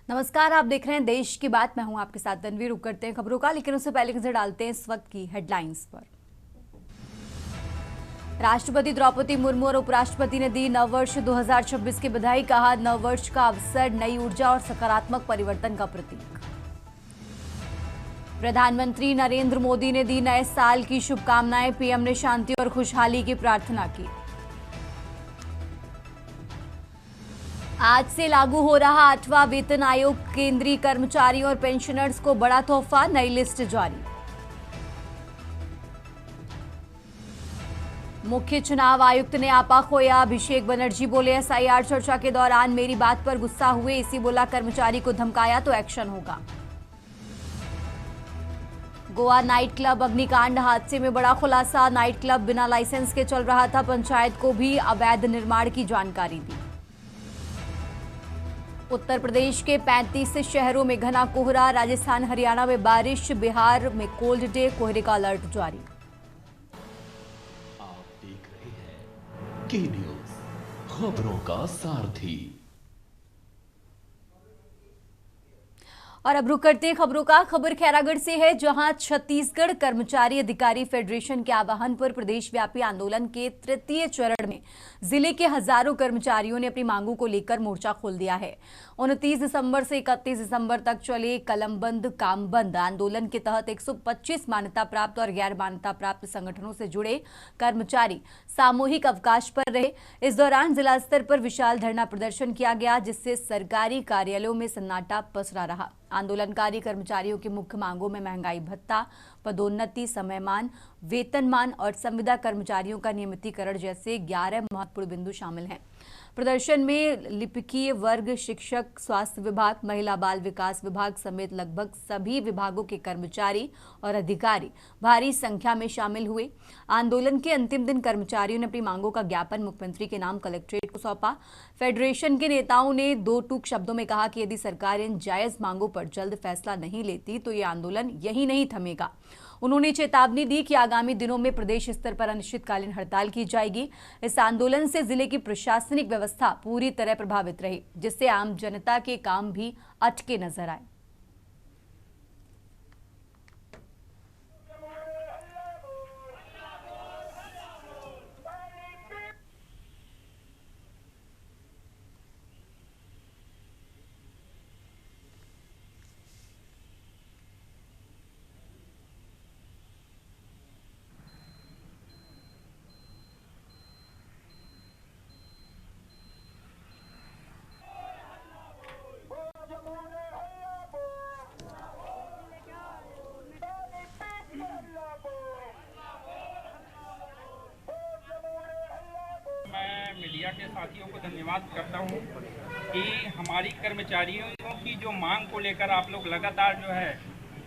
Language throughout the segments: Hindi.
नमस्कार, आप देख रहे हैं देश की बात। मैं हूं आपके साथ तनवीर। रुक करते हैं खबरों का, लेकिन उससे पहले नजर डालते हैं इस वक्त की हेडलाइंस पर। राष्ट्रपति द्रौपदी मुर्मू और उपराष्ट्रपति ने दी नववर्ष 2026 की बधाई। कहा, नववर्ष का अवसर नई ऊर्जा और सकारात्मक परिवर्तन का प्रतीक। प्रधानमंत्री नरेंद्र मोदी ने दी नए साल की शुभकामनाएं। पीएम ने शांति और खुशहाली की प्रार्थना की। आज से लागू हो रहा 8वां वेतन आयोग। केंद्रीय कर्मचारियों और पेंशनर्स को बड़ा तोहफा, नई लिस्ट जारी। मुख्य चुनाव आयुक्त ने आपा खोया। अभिषेक बनर्जी बोले, एसआईआर चर्चा के दौरान मेरी बात पर गुस्सा हुए, इसी बोला कर्मचारी को धमकाया तो एक्शन होगा। गोवा नाइट क्लब अग्निकांड हादसे में बड़ा खुलासा। नाइट क्लब बिना लाइसेंस के चल रहा था। पंचायत को भी अवैध निर्माण की जानकारी दी। उत्तर प्रदेश के 35 शहरों में घना कोहरा। राजस्थान हरियाणा में बारिश। बिहार में कोल्ड डे, कोहरे का अलर्ट जारी। आप देख रहे हैं के न्यूज, खबरों का सारथी। और अब रुक करते हैं खबरों का। खबर खैरागढ़ से है, जहां छत्तीसगढ़ कर्मचारी अधिकारी फेडरेशन के आह्वान पर प्रदेशव्यापी आंदोलन के तृतीय चरण में जिले के हजारों कर्मचारियों ने अपनी मांगों को लेकर मोर्चा खोल दिया है। 29 दिसंबर से 31 दिसंबर तक चले कलमबंद कामबंद आंदोलन के तहत 125 मान्यता प्राप्त और गैर मान्यता प्राप्त संगठनों से जुड़े कर्मचारी सामूहिक अवकाश पर रहे। इस दौरान जिला स्तर पर विशाल धरना प्रदर्शन किया गया, जिससे सरकारी कार्यालयों में सन्नाटा पसरा रहा। आंदोलनकारी कर्मचारियों की मुख्य मांगों में महंगाई भत्ता, पदोन्नति, समयमान, वेतनमान और संविदा कर्मचारियों का नियमितीकरण जैसे 11 महत्वपूर्ण बिंदु शामिल हैं। प्रदर्शन में लिपिकीय वर्ग, शिक्षक, स्वास्थ्य विभाग, महिला बाल विकास विभाग समेत लगभग सभी विभागों के कर्मचारी और अधिकारी भारी संख्या में शामिल हुए। आंदोलन के अंतिम दिन कर्मचारियों ने अपनी मांगों का ज्ञापन मुख्यमंत्री के नाम कलेक्ट्रेट को सौंपा। फेडरेशन के नेताओं ने दो टूक शब्दों में कहा कि यदि सरकार इन जायज मांगों पर जल्द फैसला नहीं लेती तो ये आंदोलन यही नहीं थमेगा। उन्होंने चेतावनी दी कि आगामी दिनों में प्रदेश स्तर पर अनिश्चितकालीन हड़ताल की जाएगी। इस आंदोलन से जिले की प्रशासनिक व्यवस्था पूरी तरह प्रभावित रही, जिससे आम जनता के काम भी अटके नजर आए। मीडिया के साथियों को धन्यवाद करता हूं कि हमारी कर्मचारियों की जो मांग को लेकर आप लोग लगातार जो है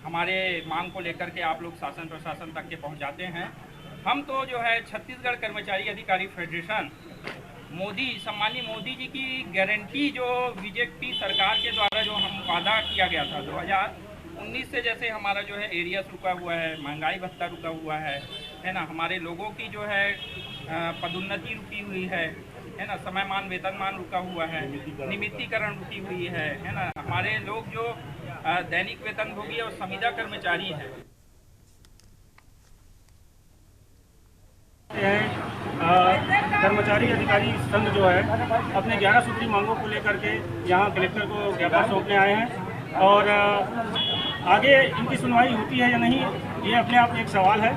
हमारे मांग को लेकर के आप लोग शासन प्रशासन तक के पहुंचाते हैं। हम तो जो है छत्तीसगढ़ कर्मचारी अधिकारी फेडरेशन सम्मानीय मोदी जी की गारंटी जो बीजेपी सरकार के द्वारा जो हम वादा किया गया था 2019 से, जैसे हमारा जो है एरियस रुका हुआ है, महंगाई भत्ता रुका हुआ है ना, हमारे लोगों की जो है पदोन्नति रुकी हुई है ना, समयमान वेतनमान रुका हुआ है, नियमितीकरण रुकी हुई है ना, हमारे लोग जो दैनिक वेतनभोगी और संविदा कर्मचारी हैं। कर्मचारी अधिकारी संघ जो है अपने 11 सूत्री मांगों को लेकर के यहाँ कलेक्टर को ज्ञापन सौंपने आए हैं और आगे इनकी सुनवाई होती है या नहीं, ये अपने आप एक सवाल है।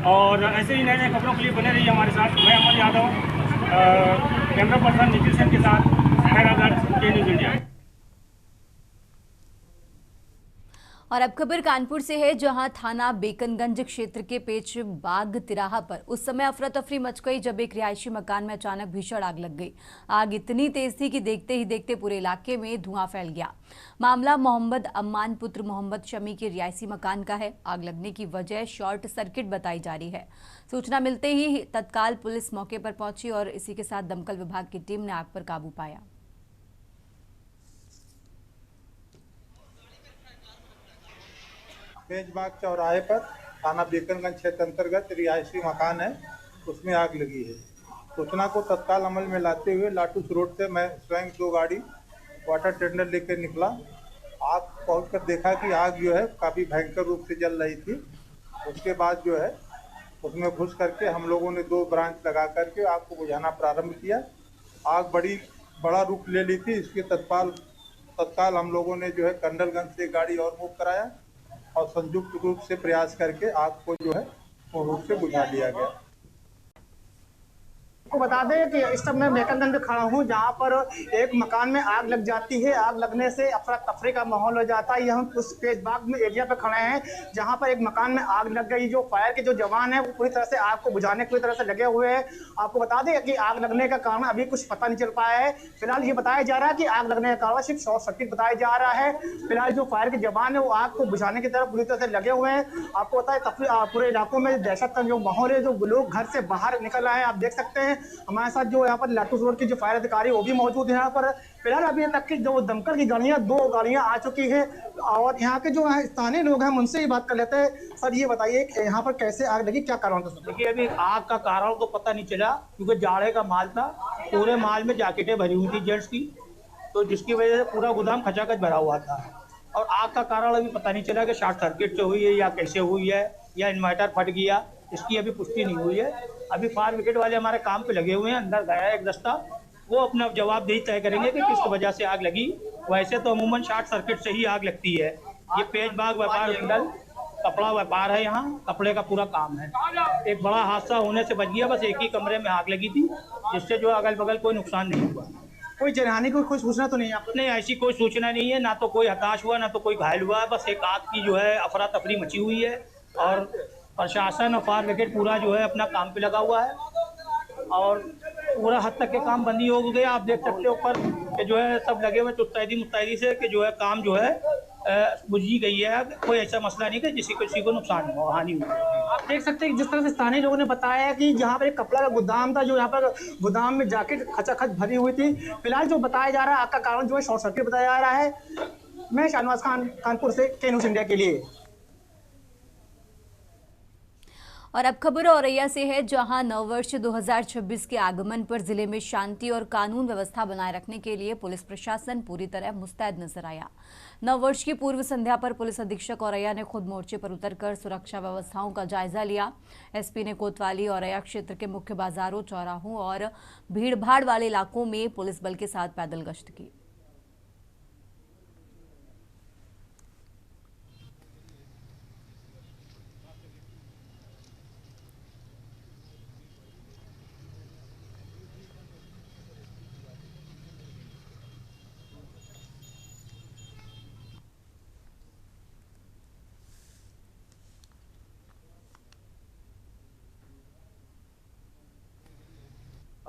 और ऐसे ही नए नए खबरों के लिए बने रहिए हमारे साथ। मैं अमर यादव, कैमरा पर्सन निखिल सेन के साथ, खैरागढ़, के न्यूज़ इंडिया। और अब खबर कानपुर से है, जहां थाना बेकनगंज क्षेत्र के पेच बाग तिराहा पर उस समय अफरा तफरी मच गई जब एक रिहायशी मकान में अचानक भीषण आग लग गई। आग इतनी तेज थी कि देखते ही देखते पूरे इलाके में धुआं फैल गया। मामला मोहम्मद अम्मान पुत्र मोहम्मद शमी के रिहायशी मकान का है। आग लगने की वजह शॉर्ट सर्किट बताई जा रही है। सूचना मिलते ही तत्काल पुलिस मौके पर पहुंची और इसी के साथ दमकल विभाग की टीम ने आग पर काबू पाया। पेजबाग चौराहे पर थाना बेकनगंज क्षेत्र अंतर्गत रिहायशी मकान है, उसमें आग लगी है। सूचना को तत्काल अमल में लाते हुए लाटूस रोड से मैं स्वयं 2 गाड़ी वाटर टेंडर लेकर निकला आग पहुंचकर देखा कि आग जो है काफ़ी भयंकर रूप से जल रही थी। उसके बाद जो है उसमें घुस करके हम लोगों ने 2 ब्रांच लगा करके आग को बुझाना प्रारंभ किया। आग बड़ा रूप ले ली थी। इसके तत्काल हम लोगों ने जो है कंडलगंज से गाड़ी और मूव कराया और संयुक्त रूप से प्रयास करके आग को जो है पूर्ण रूप से बुझा लिया गया। आपको बता दें कि इस समय मैं मेकनगंज में खड़ा हूँ, जहाँ पर एक मकान में आग लग जाती है। आग लगने से अफरा तफरी का माहौल हो जाता है। हम उस तेज बाग में एरिया पे खड़े हैं, जहाँ पर एक मकान में आग लग गई। जो फायर के जो जवान हैं वो पूरी तरह से आग को बुझाने की पूरी तरह से लगे हुए हैं। आपको बता दें कि आग लगने का कारण अभी कुछ पता नहीं चल पाया है। फिलहाल ये बताया जा रहा है कि आग लगने का कारण सिर्फ शॉर्ट सर्किट बताया जा रहा है। फिलहाल जो फायर के जवान है वो आग को बुझाने की तरफ पूरी तरह से लगे हुए हैं। आपको पता है पूरे इलाकों में दहशत का जो माहौल है, जो लोग घर से बाहर निकल आए हैं। आप देख सकते हैं हमारे साथ जो यहाँ पर लाटूस रोड के जो फायर अधिकारी वो भी मौजूद है यहाँ पर। फिलहाल अभी तक की जो दमकल की गाड़ियाँ 2 गाड़ियाँ आ चुकी है और यहाँ के जो स्थानीय लोग हैं उनसे ही बात कर लेते हैं। सर ये बताइए कि यहाँ पर कैसे आग लगी, क्या कारण था? देखिए अभी आग का कारण तो पता नहीं चला, क्योंकि जाड़े का माल था। पूरे माल में जैकेटें भरी हुई थी जेंट्स की, तो जिसकी वजह से पूरा गोदाम खचाखच भरा हुआ था। और आग का कारण अभी पता नहीं चला कि शॉर्ट सर्किट से हुई है या कैसे हुई है या इन्वर्टर फट गया, इसकी अभी पुष्टि नहीं हुई है। अभी फायर ब्रिगेड वाले हमारे काम पे लगे हुए हैं, अंदर गया है एक दस्ता, वो अपना जवाबदेही तय करेंगे कि किस वजह से आग लगी। वैसे तो अमूमन शॉर्ट सर्किट से ही आग लगती है। ये पेज बाग व्यापार मंडल कपड़ा व्यापार है, यहाँ कपड़े का पूरा काम है। एक बड़ा हादसा होने से बच गया, बस एक ही कमरे में आग लगी थी, जिससे जो अगल बगल कोई नुकसान नहीं हुआ। कोई जनहानि की कोई सूचना तो नहीं है आपको? नहीं, ऐसी कोई सूचना नहीं है, ना तो कोई हताश हुआ ना तो कोई घायल हुआ है। बस एक आग की जो है अफरा तफरी मची हुई है और प्रशासन और फायर ब्रिगेड पूरा जो है अपना काम पे लगा हुआ है और पूरा हद तक के काम बंदी हो गया। आप देख सकते हो ऊपर कि जो है सब लगे हुए मुस्तैदी से कि जो है काम जो है बुझी गई है। कोई ऐसा मसला नहीं कि किसी को नुकसान हो, हानि हो। आप देख सकते हैं जिस तरह से स्थानीय लोगों ने बताया कि जहाँ पर एक कपड़ा का गोदाम था, जो यहाँ पर गोदाम में जैकेट खचाखच भरी हुई थी। फिलहाल जो बताया जा रहा है आग का कारण जो है शॉर्ट सर्किट बताया जा रहा है। मैं शाहनवाज खान, कानपुर से, के न्यूज़ इंडिया के लिए। और अब खबर औरैया से है, जहां नववर्ष 2026 के आगमन पर जिले में शांति और कानून व्यवस्था बनाए रखने के लिए पुलिस प्रशासन पूरी तरह मुस्तैद नजर आया। नववर्ष की पूर्व संध्या पर पुलिस अधीक्षक औरैया ने खुद मोर्चे पर उतरकर सुरक्षा व्यवस्थाओं का जायजा लिया। एसपी ने कोतवाली औरैया क्षेत्र के मुख्य बाजारों, चौराहों और भीड़भाड़ वाले इलाकों में पुलिस बल के साथ पैदल गश्त की।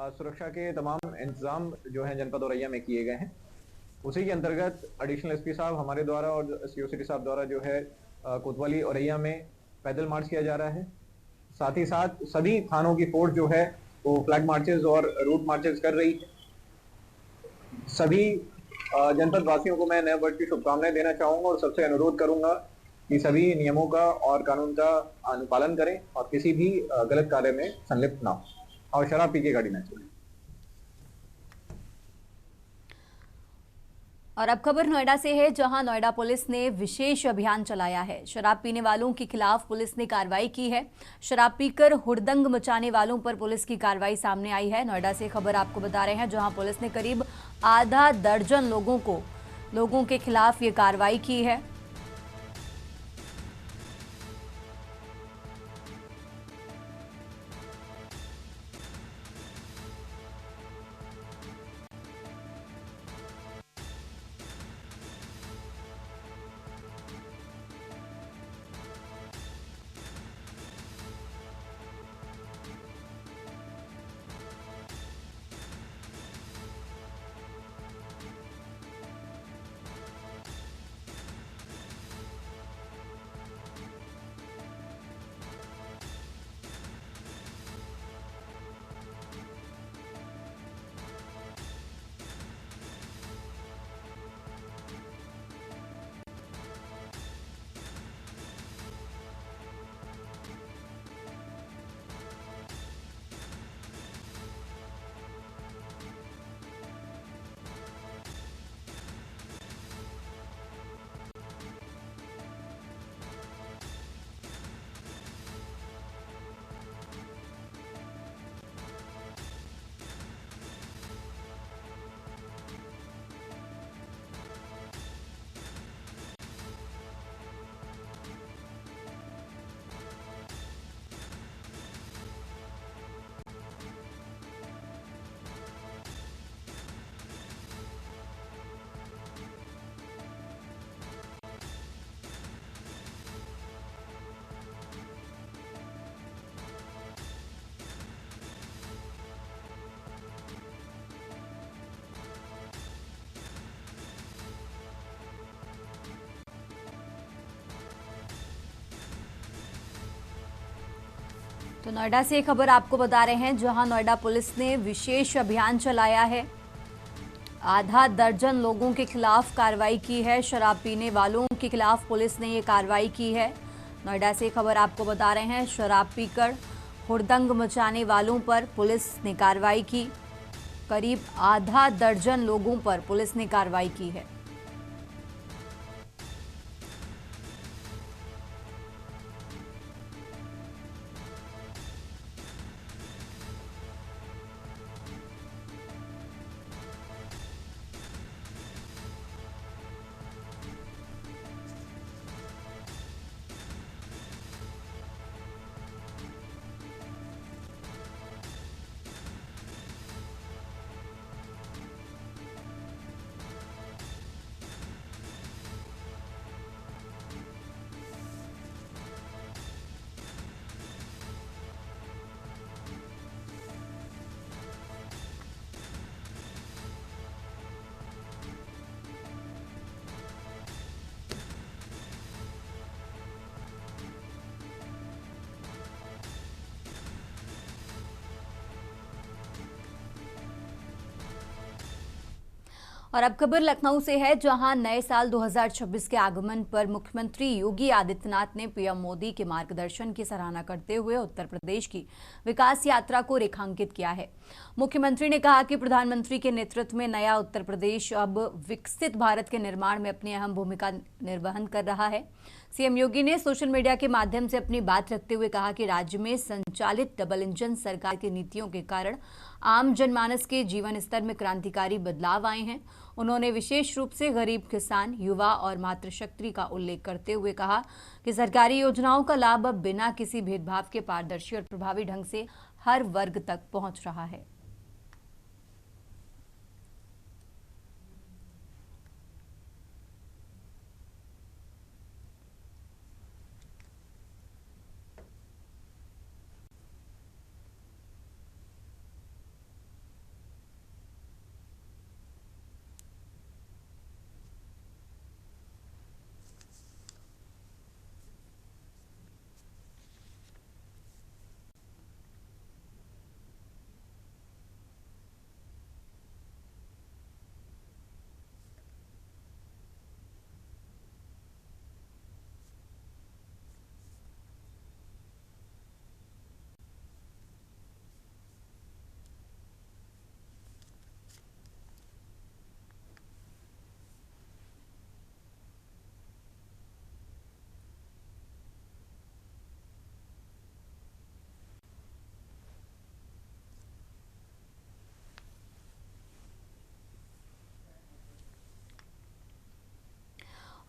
सुरक्षा के तमाम इंतजाम जो हैं जनपद औरैया में किए गए हैं। उसी के अंतर्गत एडिशनल एसपी साहब हमारे द्वारा और सीओ सिटी साहब द्वारा जो है कोतवाली औरैया में पैदल मार्च किया जा रहा है। साथ ही साथ सभी थानों की फोर्स जो है वो फ्लैग मार्चेस और रूट मार्चेस कर रही है। सभी जनपद वासियों को मैं नए वर्ष की शुभकामनाएं देना चाहूंगा और सबसे अनुरोध करूंगा कि सभी नियमों का और कानून का अनुपालन करें और किसी भी गलत कार्य में संलिप्त ना हो और शराब पी के गाड़ी ना चलाएं। और अब खबर नोएडा से है, जहां नोएडा पुलिस ने विशेष अभियान चलाया है। शराब पीने वालों के खिलाफ पुलिस ने कार्रवाई की है। शराब पीकर हुड़दंग मचाने वालों पर पुलिस की कार्रवाई सामने आई है। नोएडा से खबर आपको बता रहे हैं, जहां पुलिस ने करीब आधा दर्जन लोगों के खिलाफ ये कार्रवाई की है। तो नोएडा से खबर आपको बता रहे हैं, जहां नोएडा पुलिस ने विशेष अभियान चलाया है। आधा दर्जन लोगों के खिलाफ कार्रवाई की है। शराब पीने वालों के खिलाफ पुलिस ने ये कार्रवाई की है। नोएडा से खबर आपको बता रहे हैं, शराब पीकर हुड़दंग मचाने वालों पर पुलिस ने कार्रवाई की। करीब आधा दर्जन लोगों पर पुलिस ने कार्रवाई की है। और अब खबर लखनऊ से है, जहां नए साल 2026 के आगमन पर मुख्यमंत्री योगी आदित्यनाथ ने पीएम मोदी के मार्गदर्शन की सराहना करते हुए उत्तर प्रदेश की विकास यात्रा को रेखांकित किया है। मुख्यमंत्री ने कहा कि प्रधानमंत्री के नेतृत्व में नया उत्तर प्रदेश अब विकसित भारत के निर्माण में अपनी अहम भूमिका निर्वहन कर रहा है। सीएम योगी ने सोशल मीडिया के माध्यम से अपनी बात रखते हुए कहा कि राज्य में संचालित डबल इंजन सरकार की नीतियों के कारण आम जनमानस के जीवन स्तर में क्रांतिकारी बदलाव आए हैं। उन्होंने विशेष रूप से गरीब, किसान, युवा और मातृशक्ति का उल्लेख करते हुए कहा कि सरकारी योजनाओं का लाभ अब बिना किसी भेदभाव के पारदर्शी और प्रभावी ढंग से हर वर्ग तक पहुंच रहा है।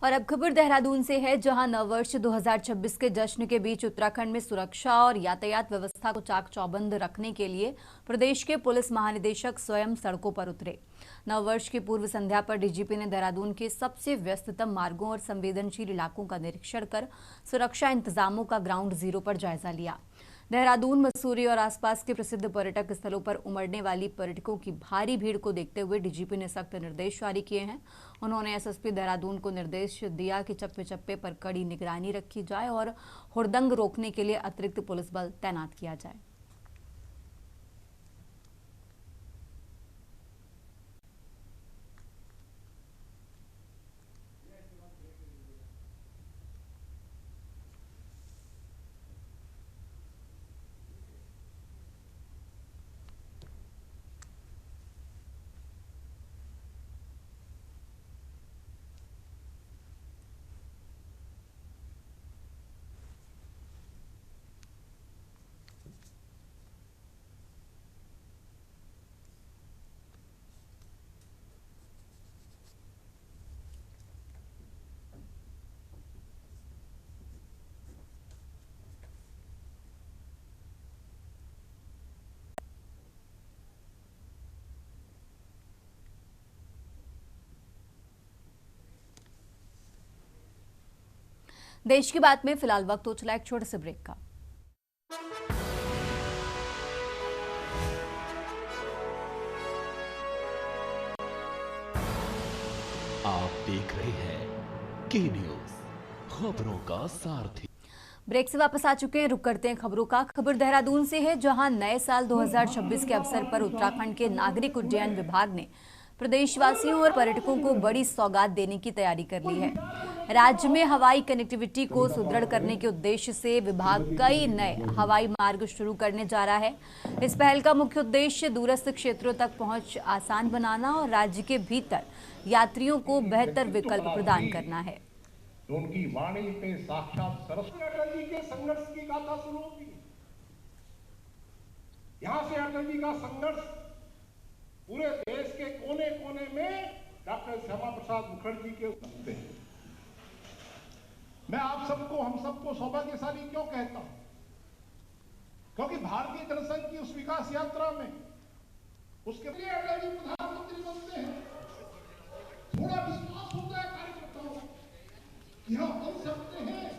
और अब खबर देहरादून से है, जहां नववर्ष 2026 के जश्न के बीच उत्तराखंड में सुरक्षा और यातायात व्यवस्था को चाक चौबंद रखने के लिए प्रदेश के पुलिस महानिदेशक स्वयं सड़कों पर उतरे। नववर्ष की पूर्व संध्या पर डीजीपी ने देहरादून के सबसे व्यस्ततम मार्गों और संवेदनशील इलाकों का निरीक्षण कर सुरक्षा इंतजामों का ग्राउंड जीरो पर जायजा लिया। देहरादून, मसूरी और आसपास के प्रसिद्ध पर्यटक स्थलों पर उमड़ने वाली पर्यटकों की भारी भीड़ को देखते हुए डीजीपी ने सख्त निर्देश जारी किए हैं। उन्होंने एसएसपी देहरादून को निर्देश दिया कि चप्पे चप्पे पर कड़ी निगरानी रखी जाए और हुड़दंग रोकने के लिए अतिरिक्त पुलिस बल तैनात किया जाए। देश की बात में फिलहाल वक्त हो चला एक छोटे से ब्रेक का। आप देख रहे हैं के न्यूज, खबरों का सारथी। ब्रेक से वापस आ चुके हैं। रुक करते हैं खबरों का। खबर देहरादून से है, जहां नए साल 2026 के अवसर पर उत्तराखंड के नागरिक उड्डयन विभाग ने प्रदेशवासियों और पर्यटकों को बड़ी सौगात देने की तैयारी कर ली है। राज्य में हवाई कनेक्टिविटी को सुदृढ़ करने के उद्देश्य से विभाग कई नए हवाई मार्ग शुरू करने जा रहा है। इस पहल का मुख्य उद्देश्य दूरस्थ क्षेत्रों तक पहुंच आसान बनाना और राज्य के भीतर यात्रियों को बेहतर विकल्प प्रदान करना है। उनकी वाणी पे साक्षात सरस्वती अटल जी के संघर्ष की गाथा शुरू होगी। यहां से अटल जी का संघर्ष पूरे देश के कोने कोने में डॉक्टर श्यामा प्रसाद मुखर्जी के होते हैं। मैं आप सबको, हम सबको सौभाग्यशाली क्यों कहता हूं? क्योंकि भारतीय जनसंघ की उस विकास यात्रा में उसके लिए अटल जी प्रधानमंत्री बनते हैं। थोड़ा विश्वास होता है कार्यकर्ताओं को, यह बन सकते हैं।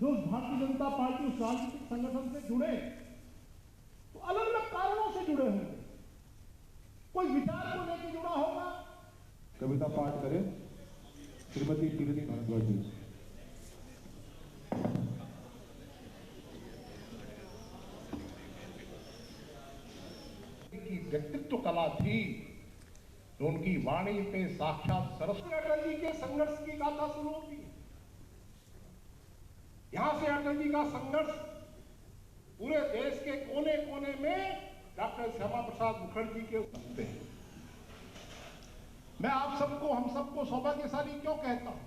जो भारतीय जनता पार्टी उस राजनीतिक संगठन से जुड़े तो अलग अलग कारणों से जुड़े होंगे। कोई विचार को लेकर जुड़ा होगा। कविता पाठ करें श्रीमती कीर्ति भारद्वाज जी। की व्यक्तित्व कला थी तो उनकी वाणी पे साक्षात सरस्वती अटल जी के संघर्ष की गाथा शुरू होती है। यहां से अटल जी का संघर्ष पूरे देश के कोने कोने में डॉक्टर श्यामा प्रसाद मुखर्जी के होते हैं। मैं आप सबको, हम सबको सौभाग्यशाली क्यों कहता हूं?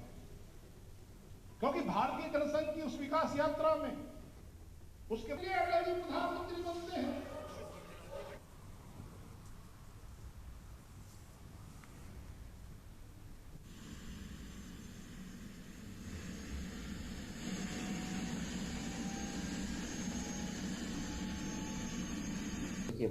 क्योंकि भारतीय जनसंघ की उस विकास यात्रा में उसके लिए अटल जी प्रधानमंत्री बनते हैं।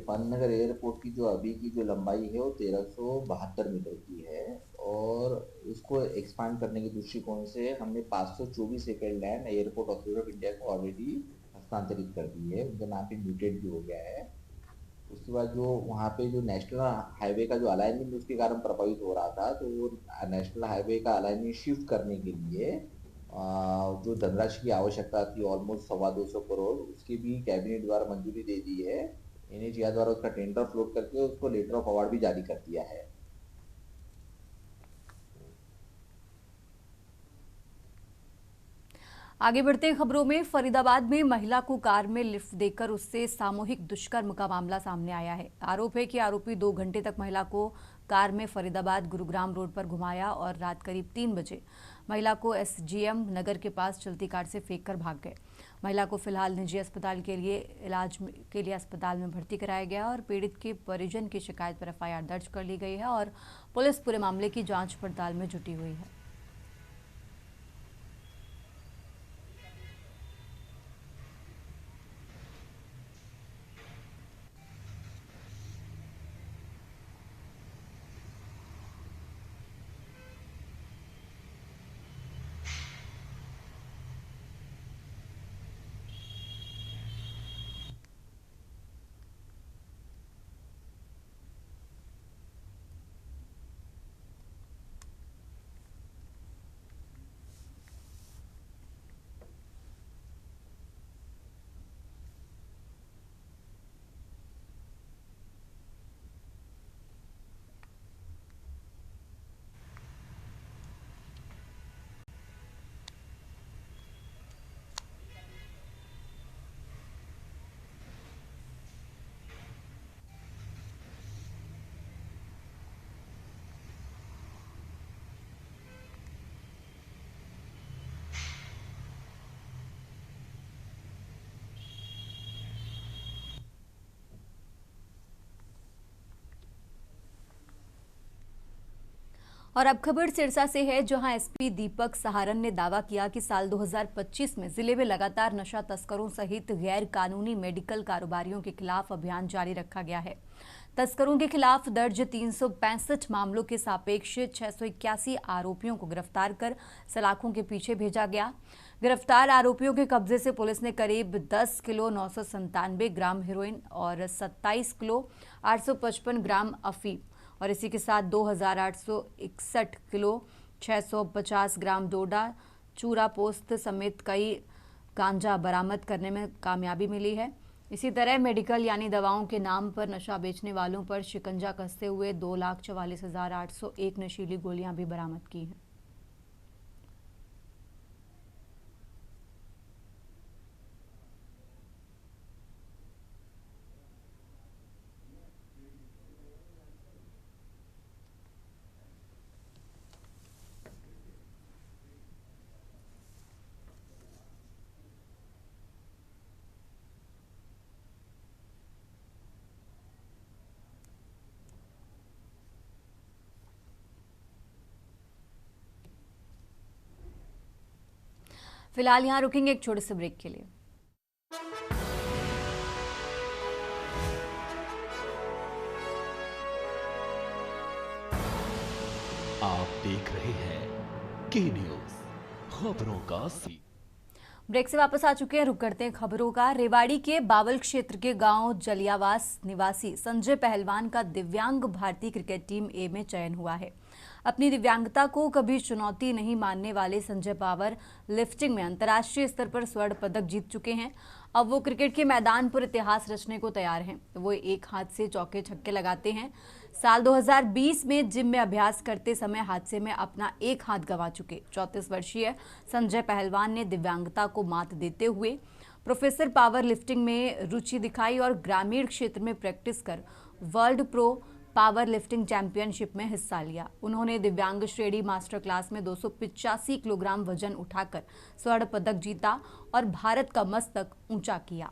पाननगर एयरपोर्ट की जो अभी की जो लंबाई है वो 1372 मीटर की है और उसको एक्सपांड करने के दृष्टिकोण से हमने 524 एकड़ land airport authority of India को ऑलरेडी हस्तांतरित कर दी है। उनका नाम भी म्यूटेड भी हो गया है। उसके बाद जो वहाँ पे जो नेशनल हाईवे का जो अलाइनमेंट उसके कारण प्रभावित हो रहा था, तो वो नेशनल हाईवे का अलाइनमेंट शिफ्ट करने के लिए जो धनराशि की आवश्यकता थी ऑलमोस्ट 225 करोड़, उसकी भी कैबिनेट द्वारा मंजूरी दे दी है। NHAI द्वारा उसका टेंडर फ्लोट करके उसको लेटर ऑफ अवार्ड भी जारी कर दिया है। आगे बढ़ते हैं खबरों में। फरीदाबाद में महिला को कार में लिफ्ट देकर उससे सामूहिक दुष्कर्म का मामला सामने आया है। आरोप है कि आरोपी 2 घंटे तक महिला को कार में फरीदाबाद गुरुग्राम रोड पर घुमाया और रात करीब 3 बजे महिला को SGM नगर के पास चलती कार से फेंक कर भाग गए। महिला को फिलहाल निजी अस्पताल के लिए इलाज के लिए अस्पताल में भर्ती कराया गया और पीड़ित के परिजन की शिकायत पर FIR दर्ज कर ली गई है और पुलिस पूरे मामले की जांच पड़ताल में जुटी हुई है। और अब खबर सिरसा से है, जहां SP दीपक सहारन ने दावा किया कि साल 2025 में जिले में लगातार नशा तस्करों सहित गैर कानूनी मेडिकल कारोबारियों के खिलाफ अभियान जारी रखा गया है। तस्करों के खिलाफ दर्ज 365 मामलों के सापेक्ष 681 आरोपियों को गिरफ्तार कर सलाखों के पीछे भेजा गया। गिरफ्तार आरोपियों के कब्जे से पुलिस ने करीब 10 किलो 997 ग्राम हेरोइन और 27 किलो 855 ग्राम अफीम और इसी के साथ 2861 किलो 650 ग्राम डोडा, चूरा पोस्त समेत कई गांजा बरामद करने में कामयाबी मिली है। इसी तरह मेडिकल यानी दवाओं के नाम पर नशा बेचने वालों पर शिकंजा कसते हुए 2,44,801 नशीली गोलियां भी बरामद की हैं। फिलहाल यहां रुकेंगे एक छोटे से ब्रेक के लिए। आप देख रहे हैं के न्यूज खबरों का सी। ब्रेक से वापस आ चुके हैं, रुक करते हैं खबरों का। रेवाड़ी के बावल क्षेत्र के गांव जलियावास निवासी संजय पहलवान का दिव्यांग भारतीय क्रिकेट टीम ए में चयन हुआ है। अपनी दिव्यांगता को कभी चुनौती नहीं मानने वाले संजय पावर लिफ्टिंग में अंतर्राष्ट्रीय स्तर पर स्वर्ण पदक जीत चुके हैं। अब वो क्रिकेट के मैदान पर इतिहास रचने को तैयार हैं। वो एक हाथ से चौके छक्के लगाते हैं। साल 2020 में जिम में अभ्यास करते समय हादसे में अपना एक हाथ गंवा चुके 34 वर्षीय संजय पहलवान ने दिव्यांगता को मात देते हुए प्रोफेसर पावर लिफ्टिंग में रुचि दिखाई और ग्रामीण क्षेत्र में प्रैक्टिस कर world pro power lifting championship में हिस्सा लिया। उन्होंने दिव्यांग श्रेणी मास्टर क्लास में 285 किलोग्राम वजन उठाकर स्वर्ण पदक जीता और भारत का मस्तक ऊंचा किया।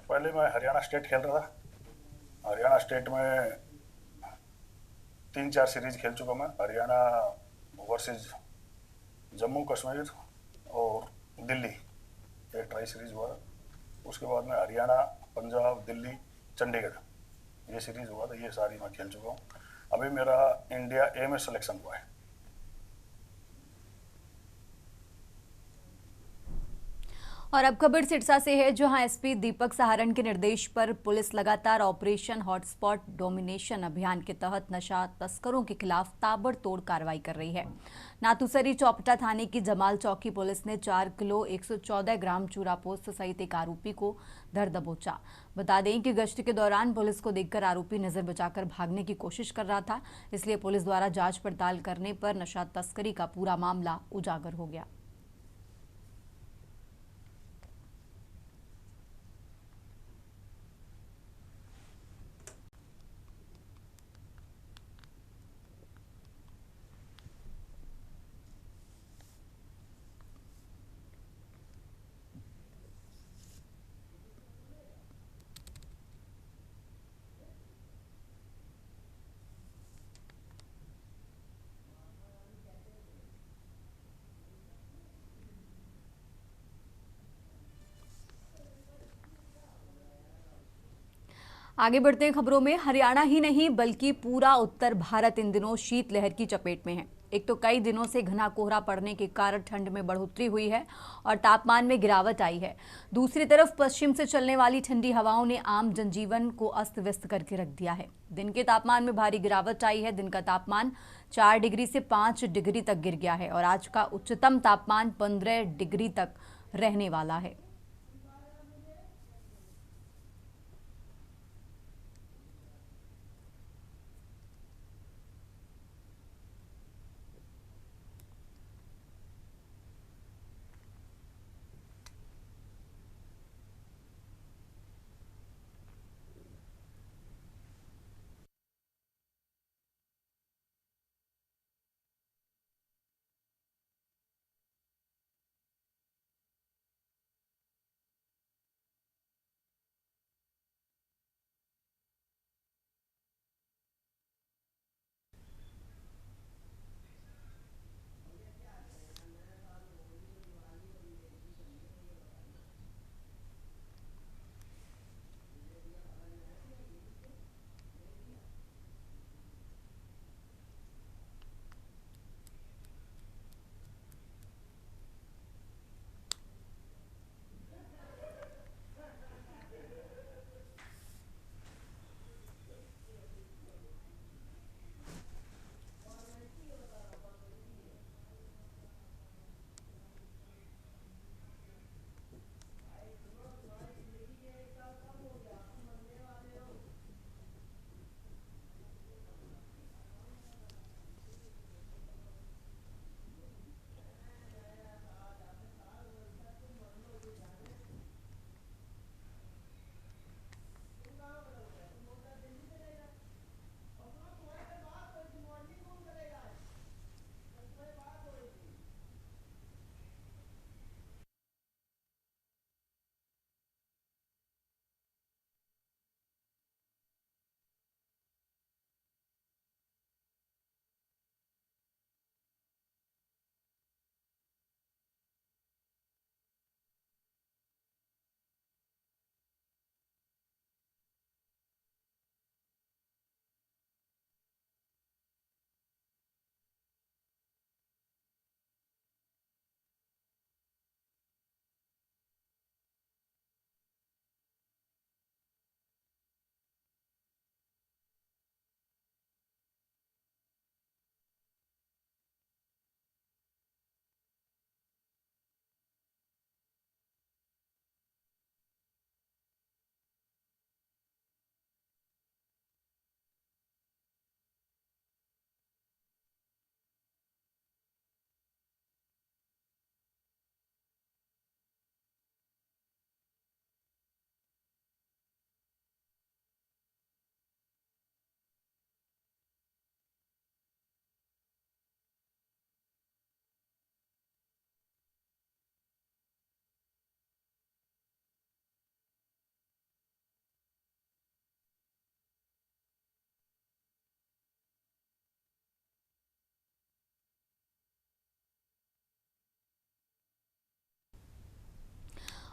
पहले मैं हरियाणा स्टेट खेल रहा था। हरियाणा स्टेट में 3-4 सीरीज खेल चुका मैं। हरियाणा वर्सेस जम्मू कश्मीर और दिल्ली, एक ट्राई सीरीज हुआ। उसके बाद में हरियाणा, पंजाब, दिल्ली, चंडीगढ़, ये सीरीज हुआ था। ये सारी मैं खेल चुका हूँ। अभी मेरा इंडिया ए में सिलेक्शन हुआ है। और अब खबर सिरसा से है, जहां एसपी दीपक सहारण के निर्देश पर पुलिस लगातार ऑपरेशन हॉटस्पॉट डोमिनेशन अभियान के तहत नशा तस्करों के खिलाफ ताबड़तोड़ कार्रवाई कर रही है। नाथुसरी चौपटा थाने की जमाल चौकी पुलिस ने 4 किलो 114 ग्राम चूरा पोस्त सहित एक आरोपी को धर दबोचा। बता दें कि गश्त के दौरान पुलिस को देखकर आरोपी नजर बचाकर भागने की कोशिश कर रहा था, इसलिए पुलिस द्वारा जांच पड़ताल करने पर नशा तस्करी का पूरा मामला उजागर हो गया। आगे बढ़ते हैं खबरों में। हरियाणा ही नहीं बल्कि पूरा उत्तर भारत इन दिनों शीतलहर की चपेट में है। एक तो कई दिनों से घना कोहरा पड़ने के कारण ठंड में बढ़ोतरी हुई है और तापमान में गिरावट आई है। दूसरी तरफ पश्चिम से चलने वाली ठंडी हवाओं ने आम जनजीवन को अस्त व्यस्त करके रख दिया है। दिन के तापमान में भारी गिरावट आई है। दिन का तापमान 4 डिग्री से 5 डिग्री तक गिर गया है और आज का उच्चतम तापमान 15 डिग्री तक रहने वाला है।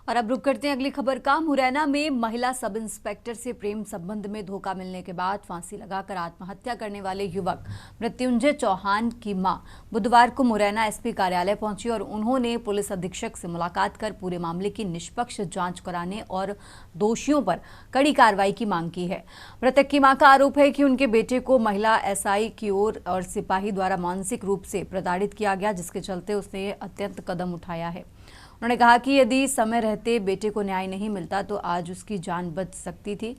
और अब रुक करते हैं अगली खबर का। मुरैना में महिला सब इंस्पेक्टर से प्रेम संबंध में धोखा मिलने के बाद फांसी लगाकर आत्महत्या करने वाले युवक मृत्युंजय चौहान की मां बुधवार को मुरैना एसपी कार्यालय पहुंची और उन्होंने पुलिस अधीक्षक से मुलाकात कर पूरे मामले की निष्पक्ष जांच कराने और दोषियों पर कड़ी कार्रवाई की मांग की है। मृतक की मां का आरोप है कि उनके बेटे को महिला एसआई की ओर और सिपाही द्वारा मानसिक रूप से प्रताड़ित किया गया, जिसके चलते उसने अत्यंत कदम उठाया है। उन्होंने कहा कि यदि समय रहते बेटे को न्याय नहीं मिलता तो आज उसकी जान बच सकती थी।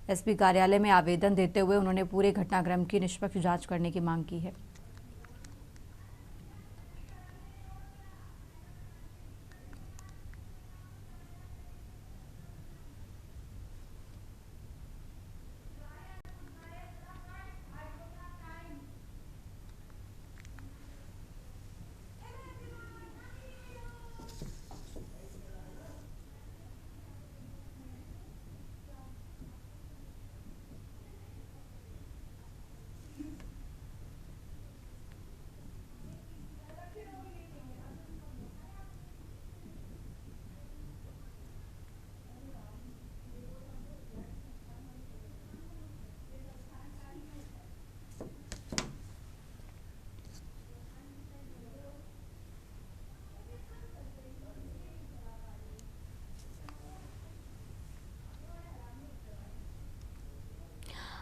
एसपी कार्यालय में आवेदन देते हुए उन्होंने पूरे घटनाक्रम की निष्पक्ष जांच करने की मांग की है।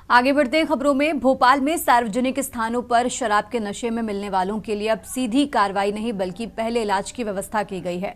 आगे बढ़ते हैं खबरों में। भोपाल में सार्वजनिक स्थानों पर शराब के नशे में मिलने वालों के लिए अब सीधी कार्रवाई नहीं बल्कि पहले इलाज की व्यवस्था की गई है।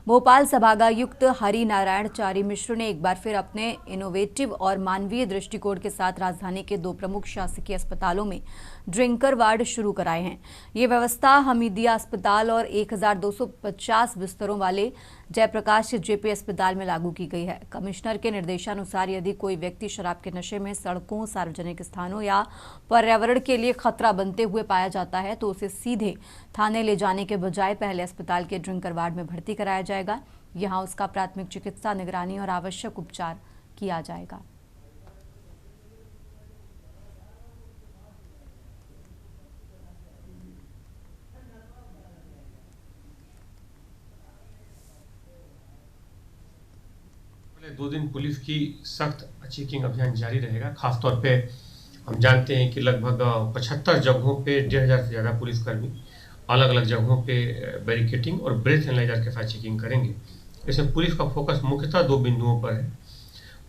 भोपाल सभागायुक्त हरि नारायण चारी मिश्र ने एक बार फिर अपने इनोवेटिव और मानवीय दृष्टिकोण के साथ राजधानी के 2 प्रमुख शासकीय अस्पतालों में ड्रिंकर वार्ड शुरू कराए हैं। ये व्यवस्था हमीदिया अस्पताल और 1250 बिस्तरों वाले जयप्रकाश जेपी अस्पताल में लागू की गई है। कमिश्नर के निर्देशानुसार यदि कोई व्यक्ति शराब के नशे में सड़कों, सार्वजनिक स्थानों या पर्यावरण के लिए खतरा बनते हुए पाया जाता है तो उसे सीधे थाने ले जाने के बजाय पहले अस्पताल के ड्रिंकर वार्ड में भर्ती कराया जाएगा। यहां उसका प्राथमिक चिकित्सा, निगरानी और आवश्यक उपचार किया जाएगा। अगले 2 दिन पुलिस की सख्त चेकिंग अभियान जारी रहेगा। खासतौर पे हम जानते हैं कि लगभग 75 जगहों पे 1500 से ज़्यादा पुलिसकर्मी अलग अलग जगहों पे बैरिकेटिंग और ब्रेथ एनालाइजर के साथ चेकिंग करेंगे। इसमें पुलिस का फोकस मुख्यतः 2 बिंदुओं पर है।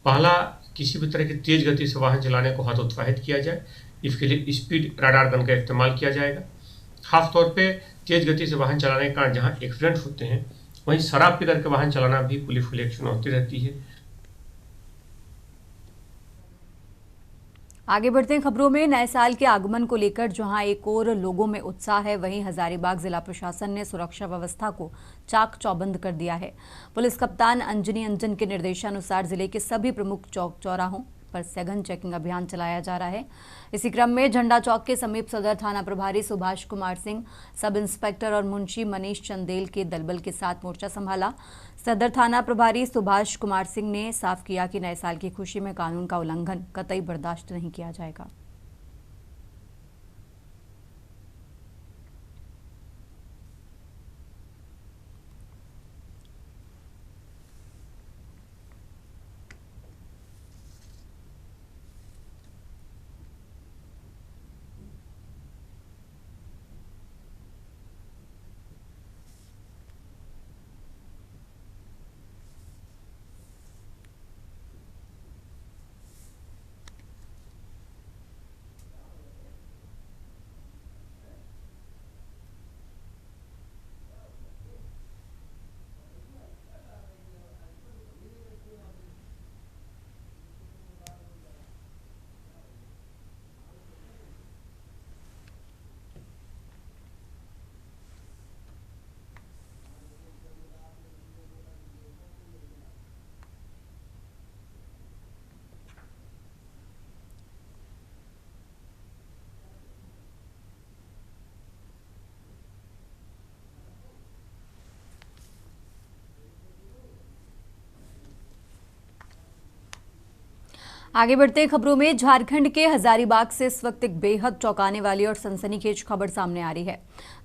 पहला, किसी भी तरह की तेज गति से वाहन चलाने को हतोत्साहित किया जाए। इसके लिए स्पीड रडार गन का इस्तेमाल किया जाएगा। खासतौर पे तेज गति से वाहन चलाने के कारण जहां एक्सीडेंट होते हैं वहीं शराब पी करके वाहन चलाना भी पुलिस के लिए एक चुनौती रहती है। आगे बढ़ते हैं खबरों में। नए साल के आगमन को लेकर जहां एक और लोगों में उत्साह है, वहीं हजारीबाग जिला प्रशासन ने सुरक्षा व्यवस्था को चाक चौबंद कर दिया है। पुलिस कप्तान अंजनी अंजन के निर्देशानुसार जिले के सभी प्रमुख चौक चौराहों पर सघन चेकिंग अभियान चलाया जा रहा है। इसी क्रम में झंडा चौक के समीप सदर थाना प्रभारी सुभाष कुमार सिंह, सब इंस्पेक्टर और मुंशी मनीष चंदेल के दलबल के साथ मोर्चा संभाला। सदर थाना प्रभारी सुभाष कुमार सिंह ने साफ किया कि नए साल की खुशी में कानून का उल्लंघन कतई बर्दाश्त नहीं किया जाएगा। आगे बढ़ते खबरों में, झारखंड के हजारीबाग से इस वक्त एक बेहद चौंकाने वाली और सनसनीखेज खबर सामने आ रही है।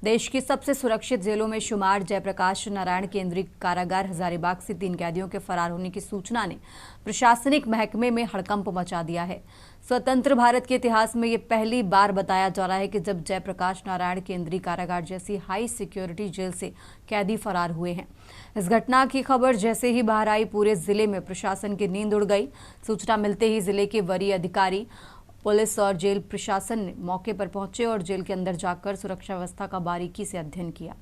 देश की सबसे सुरक्षित जेलों में शुमार जयप्रकाश नारायण केंद्रीय कारागार हजारीबाग से 3 कैदियों के फरार होने की सूचना ने प्रशासनिक महकमे में हड़कंप मचा दिया है। स्वतंत्र भारत के इतिहास में ये पहली बार बताया जा रहा है कि जब जयप्रकाश नारायण केंद्रीय कारागार जैसी हाई सिक्योरिटी जेल से कैदी फरार हुए हैं। इस घटना की खबर जैसे ही बाहर आई, पूरे जिले में प्रशासन की नींद उड़ गई। सूचना मिलते ही जिले के वरीय अधिकारी, पुलिस और जेल प्रशासन ने मौके पर पहुंचे और जेल के अंदर जाकर सुरक्षा व्यवस्था का बारीकी से अध्ययन किया।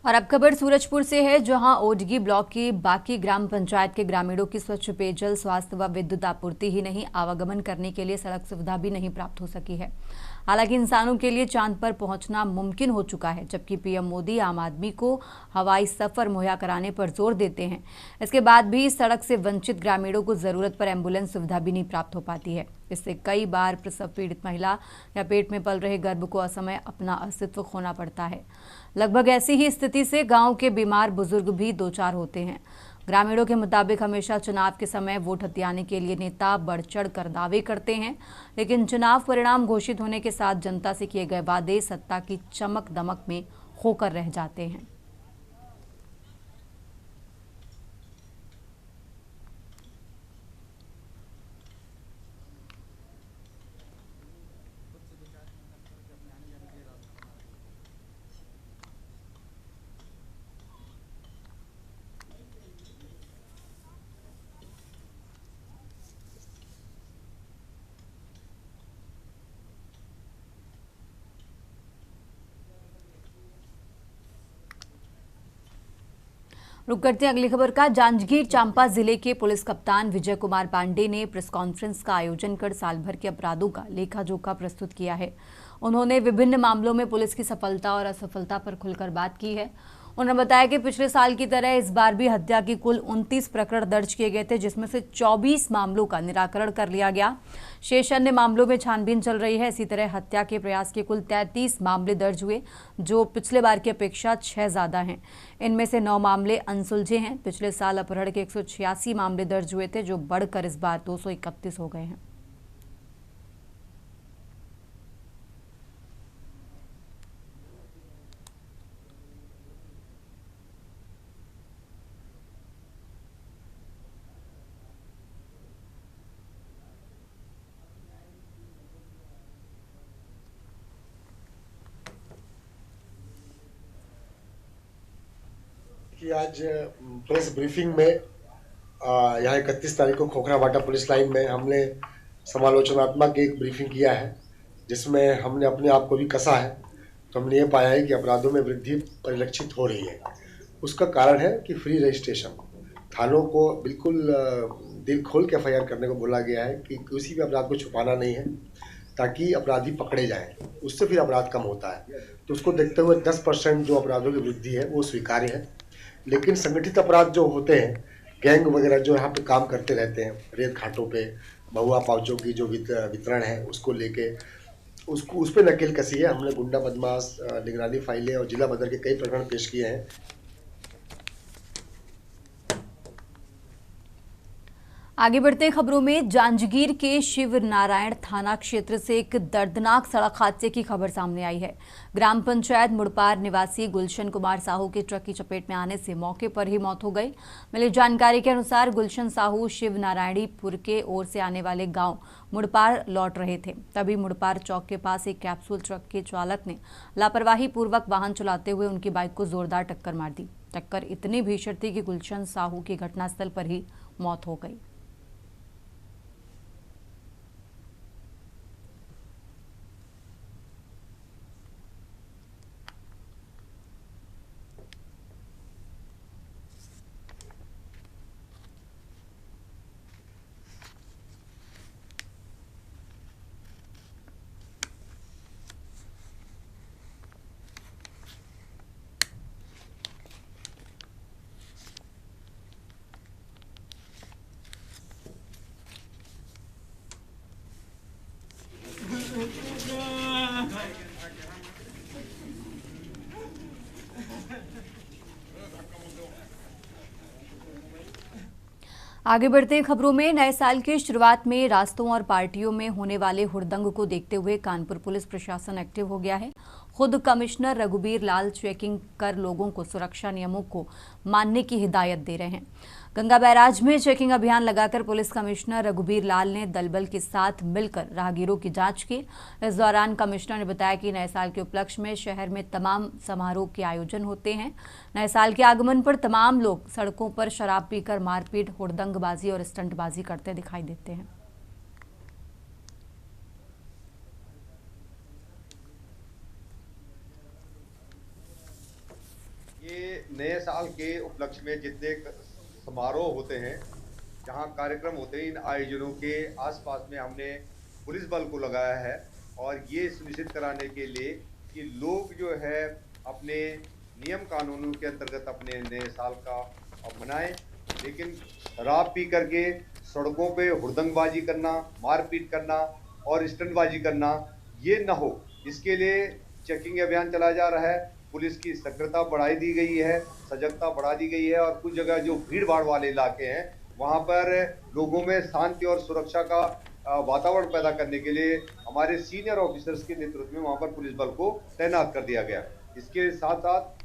और अब खबर सूरजपुर से है, जहां ओडगी ब्लॉक की बाकी ग्राम पंचायत के ग्रामीणों की स्वच्छ पेयजल, स्वास्थ्य व विद्युत आपूर्ति ही नहीं, आवागमन करने के लिए सड़क सुविधा भी नहीं प्राप्त हो सकी है। हालांकि इंसानों के लिए चांद पर पहुंचना मुमकिन हो चुका है, जबकि पीएम मोदी आम आदमी को हवाई सफर मुहैया कराने पर जोर देते हैं। इसके बाद भी सड़क से वंचित ग्रामीणों को जरूरत पर एम्बुलेंस सुविधा भी नहीं प्राप्त हो पाती है। इससे कई बार प्रसव पीड़ित महिला या पेट में पल रहे गर्भ को असमय अपना अस्तित्व खोना पड़ता है। लगभग ऐसी ही स्थिति से गांव के बीमार बुजुर्ग भी दो चार होते हैं। ग्रामीणों के मुताबिक हमेशा चुनाव के समय वोट हथियाने के लिए नेता बढ़ चढ़ कर दावे करते हैं, लेकिन चुनाव परिणाम घोषित होने के साथ जनता से किए गए वादे सत्ता की चमक दमक में खोकर रह जाते हैं। रुक करते हैं अगली खबर का। जांजगीर चांपा जिले के पुलिस कप्तान विजय कुमार पांडे ने प्रेस कॉन्फ्रेंस का आयोजन कर साल भर के अपराधों का लेखा जोखा प्रस्तुत किया है। उन्होंने विभिन्न मामलों में पुलिस की सफलता और असफलता पर खुलकर बात की है। उन्होंने बताया कि पिछले साल की तरह इस बार भी हत्या की कुल 29 प्रकरण दर्ज किए गए थे, जिसमें से 24 मामलों का निराकरण कर लिया गया। शेष अन्य मामलों में छानबीन चल रही है। इसी तरह हत्या के प्रयास के कुल 33 मामले दर्ज हुए, जो पिछले बार की अपेक्षा 6 ज्यादा हैं। इनमें से 9 मामले अनसुलझे हैं। पिछले साल अपहरण के 186 मामले दर्ज हुए थे, जो बढ़कर इस बार 231 हो गए हैं। कि आज प्रेस ब्रीफिंग में यहाँ 31 तारीख को खोखराबाटा पुलिस लाइन में हमने समालोचनात्मक एक ब्रीफिंग किया है, जिसमें हमने अपने आप को भी कसा है। तो हमने ये पाया है कि अपराधों में वृद्धि परिलक्षित हो रही है। उसका कारण है कि फ्री रजिस्ट्रेशन, थानों को बिल्कुल दिल खोल के एफआईआर करने को बोला गया है कि किसी भी अपराध को छुपाना नहीं है, ताकि अपराधी पकड़े जाएं। उससे फिर अपराध कम होता है। तो उसको देखते हुए 10% जो अपराधों की वृद्धि है वो स्वीकार्य है। लेकिन संगठित अपराध जो होते हैं, गैंग वगैरह जो यहाँ पे काम करते रहते हैं, रेत घाटों पे बहुआ पाउचों की जो वितरण है उसको लेके उस पर नकेल कसी है। हमने गुंडा बदमाश, निगरानी फाइलें और जिला बदर के कई प्रकरण पेश किए हैं। आगे बढ़ते खबरों में, जांजगीर के शिव नारायण थाना क्षेत्र से एक दर्दनाक सड़क हादसे की खबर सामने आई है। ग्राम पंचायत मुड़पार निवासी गुलशन कुमार साहू के ट्रक की चपेट में आने से मौके पर ही मौत हो गई। मिली जानकारी के अनुसार गुलशन साहू शिव नारायणीपुर के ओर से आने वाले गांव मुड़पार लौट रहे थे। तभी मुड़पार चौक के पास एक कैप्सूल ट्रक के चालक ने लापरवाही पूर्वक वाहन चलाते हुए उनकी बाइक को जोरदार टक्कर मार दी। टक्कर इतनी भीषण थी कि गुलशन साहू की घटनास्थल पर ही मौत हो गई। आगे बढ़ते हैं खबरों में, नए साल की शुरुआत में रास्तों और पार्टियों में होने वाले हुड़दंग को देखते हुए कानपुर पुलिस प्रशासन एक्टिव हो गया है। खुद कमिश्नर रघुबीर लाल चेकिंग कर लोगों को सुरक्षा नियमों को मानने की हिदायत दे रहे हैं। गंगा बैराज में चेकिंग अभियान लगाकर पुलिस कमिश्नर रघुबीर लाल ने दलबल के साथ मिलकर राहगीरों की जांच की। इस दौरान कमिश्नर ने बताया कि नए साल के उपलक्ष्य में शहर में तमाम समारोह के आयोजन होते हैं। नए साल के आगमन पर तमाम लोग सड़कों पर शराब पीकर मारपीट, हुड़दंगबाजी और स्टंटबाजी करते दिखाई देते हैं। ये नए साल के उपलक्ष्य में जितने समारोह होते हैं, जहाँ कार्यक्रम होते हैं, इन आयोजनों के आसपास में हमने पुलिस बल को लगाया है और ये सुनिश्चित कराने के लिए कि लोग जो है अपने नियम कानूनों के अंतर्गत अपने नए साल का मनाएं, लेकिन शराब पी करके सड़कों पे हुड़दंगबाजी करना, मारपीट करना और स्टंटबाजी करना ये न हो, इसके लिए चेकिंग अभियान चलाया जा रहा है। पुलिस की सक्रियता बढ़ाई दी गई है, सजगता बढ़ा दी गई है और कुछ जगह जो भीड़ भाड़ वाले इलाके हैं वहाँ पर लोगों में शांति और सुरक्षा का वातावरण पैदा करने के लिए हमारे सीनियर ऑफिसर्स के नेतृत्व में वहाँ पर पुलिस बल को तैनात कर दिया गया। इसके साथ साथ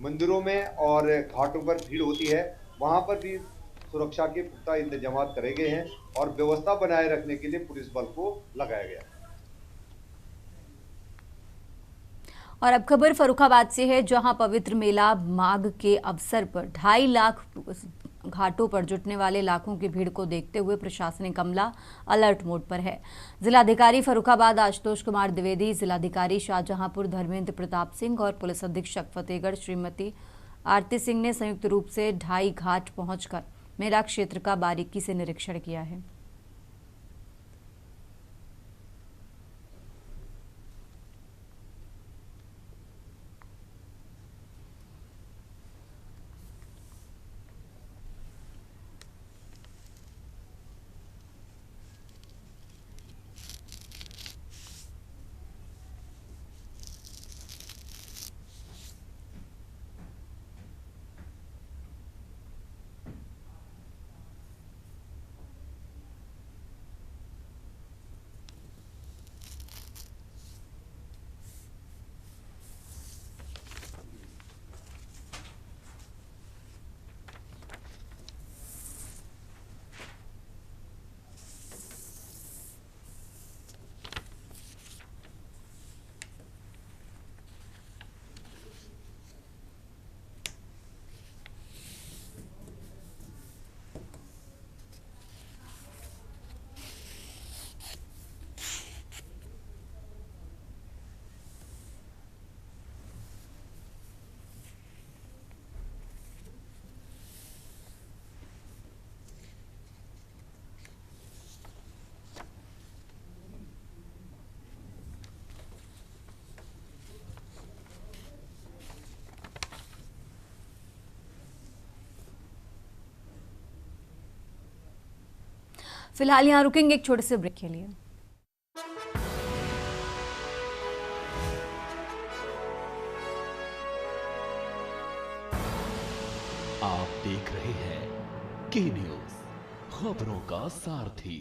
मंदिरों में और घाटों पर भीड़ होती है, वहाँ पर भी सुरक्षा के पुख्ता इंतजाम करे गए हैं और व्यवस्था बनाए रखने के लिए पुलिस बल को लगाया गया। और अब खबर फर्रुखाबाद से है, जहां पवित्र मेला माघ के अवसर पर 2.5 लाख घाटों पर जुटने वाले लाखों की भीड़ को देखते हुए प्रशासनिक अमला अलर्ट मोड पर है। जिलाधिकारी फर्रुखाबाद आशुतोष कुमार द्विवेदी, जिलाधिकारी शाहजहांपुर धर्मेंद्र प्रताप सिंह और पुलिस अधीक्षक फतेहगढ़ श्रीमती आरती सिंह ने संयुक्त रूप से 2.5 घाट पहुंचकर मेला क्षेत्र का बारीकी से निरीक्षण किया है। फिलहाल यहाँ रुकेंगे एक छोटे से ब्रेक के लिए। आप देख रहे हैं के न्यूज खबरों का सारथी।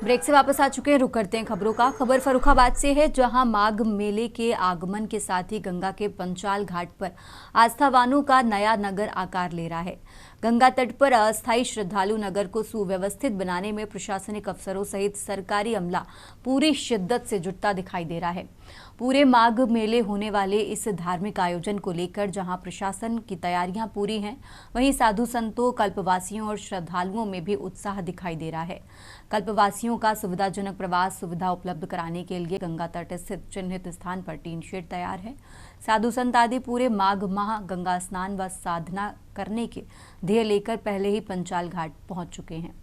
ब्रेक से वापस आ चुके हैं, रुक करते हैं खबरों का। खबर फर्रुखाबाद से है, जहां माघ मेले के आगमन के साथ ही गंगा के पंचाल घाट पर आस्थावानों का नया नगर आकार ले रहा है। गंगा तट पर अस्थायी श्रद्धालु नगर को सुव्यवस्थित बनाने में प्रशासनिक अफसरों सहित सरकारी अमला पूरी शिद्दत से जुटता दिखाई दे रहा है। पूरे माघ मेले होने वाले इस धार्मिक आयोजन को लेकर जहां प्रशासन की तैयारियां पूरी हैं, वहीं साधु संतों, कल्पवासियों और श्रद्धालुओं में भी उत्साह दिखाई दे रहा है। कल्पवासियों का सुविधाजनक प्रवास सुविधा उपलब्ध कराने के लिए गंगा तट स्थित चिन्हित स्थान पर टीन शेड तैयार है। साधु संत आदि पूरे माघ माह गंगा स्नान व साधना करने के ध्येय लेकर पहले ही पंचाल घाट पहुंच चुके हैं।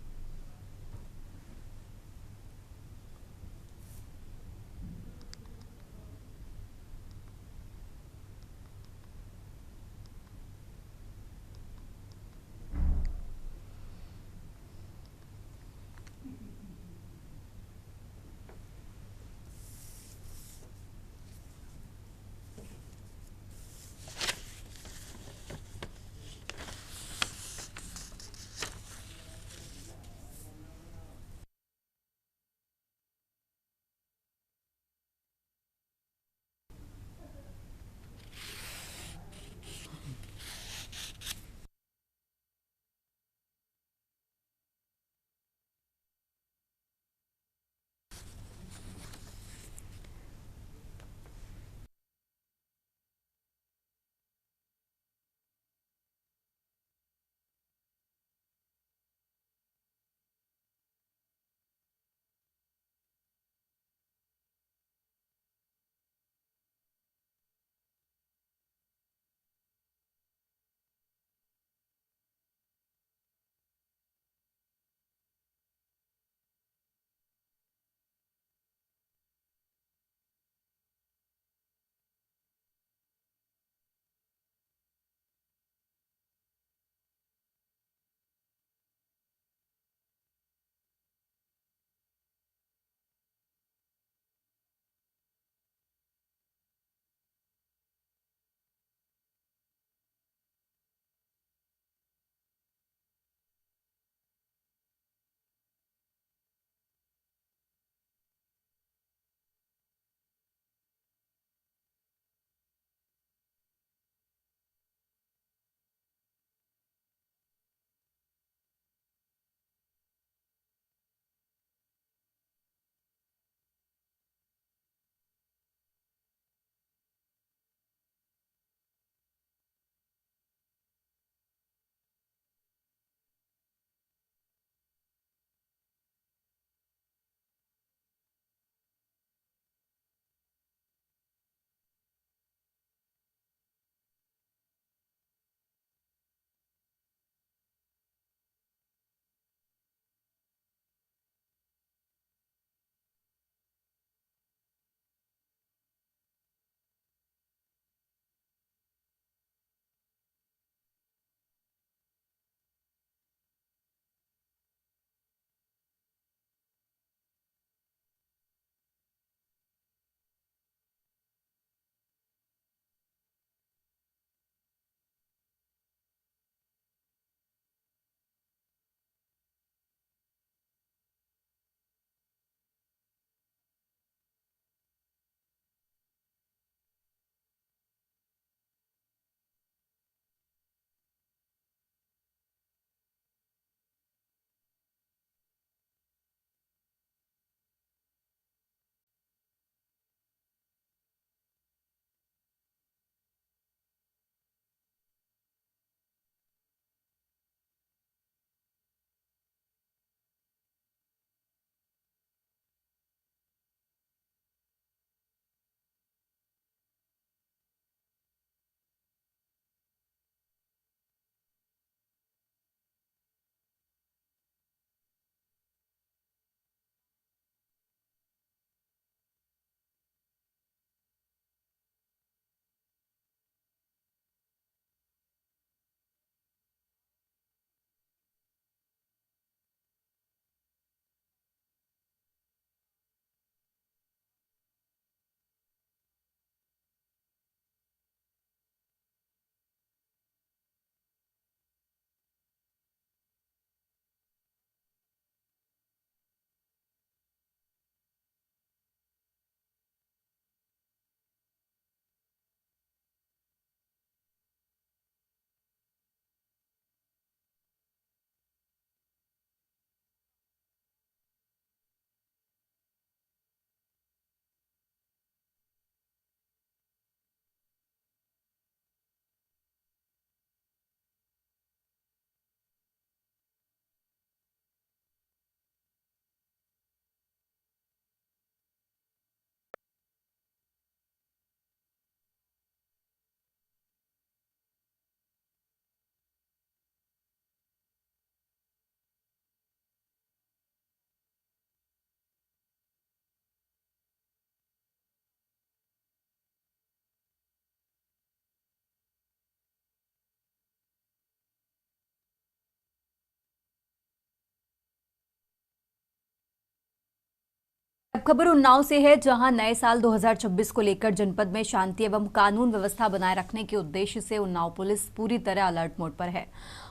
अब खबर उन्नाव से है, जहां नए साल 2026 को लेकर जनपद में शांति एवं कानून व्यवस्था बनाए रखने के उद्देश्य से उन्नाव पुलिस पूरी तरह अलर्ट मोड पर है।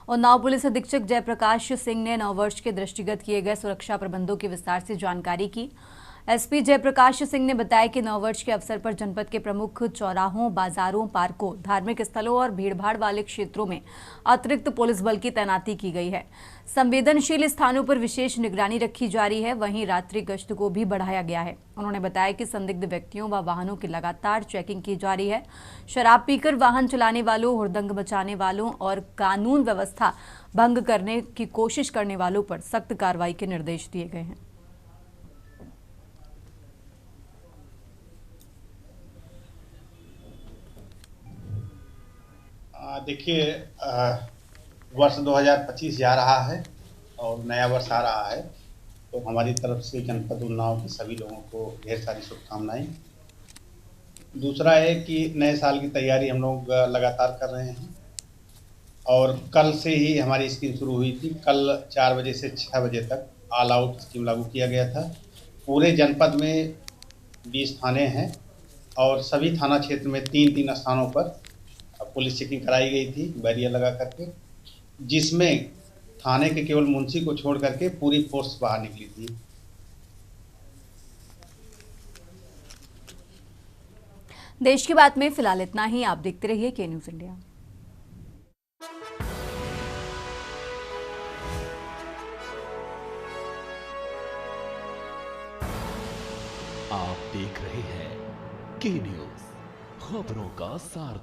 उन्नाव पुलिस अधीक्षक जयप्रकाश सिंह ने नववर्ष के दृष्टिगत किए गए सुरक्षा प्रबंधों की विस्तार से जानकारी की। एसपी जयप्रकाश सिंह ने बताया कि नववर्ष के अवसर पर जनपद के प्रमुख चौराहों, बाजारों, पार्कों, धार्मिक स्थलों और भीड़भाड़ वाले क्षेत्रों में अतिरिक्त पुलिस बल की तैनाती की गई है। संवेदनशील स्थानों पर विशेष निगरानी रखी जा रही है, वहीं रात्रि गश्त को भी बढ़ाया गया है। उन्होंने बताया कि संदिग्ध व्यक्तियों व वाहनों की लगातार चेकिंग की जा रही है। शराब पीकर वाहन चलाने वालों, हुड़दंग मचाने वालों और कानून व्यवस्था भंग करने की कोशिश करने वालों पर सख्त कार्रवाई के निर्देश दिए गए हैं। देखिए, वर्ष 2025 जा रहा है और नया वर्ष आ रहा है, तो हमारी तरफ से जनपद उन्नाव के सभी लोगों को ढेर सारी शुभकामनाएं। दूसरा है कि नए साल की तैयारी हम लोग लगातार कर रहे हैं और कल से ही हमारी स्कीम शुरू हुई थी। कल 4 बजे से 6 बजे तक ऑल आउट स्कीम लागू किया गया था। पूरे जनपद में 20 थाने हैं और सभी थाना क्षेत्र में 3-3 स्थानों पर पुलिस चेकिंग कराई गई थी बैरियर लगा करके, जिसमें थाने के केवल मुंशी को छोड़ करके पूरी फोर्स बाहर निकली थी। देश की बात में फिलहाल इतना ही। आप देखते रहिए के न्यूज़ इंडिया। आप देख रहे हैं के न्यूज़, खबरों का सार।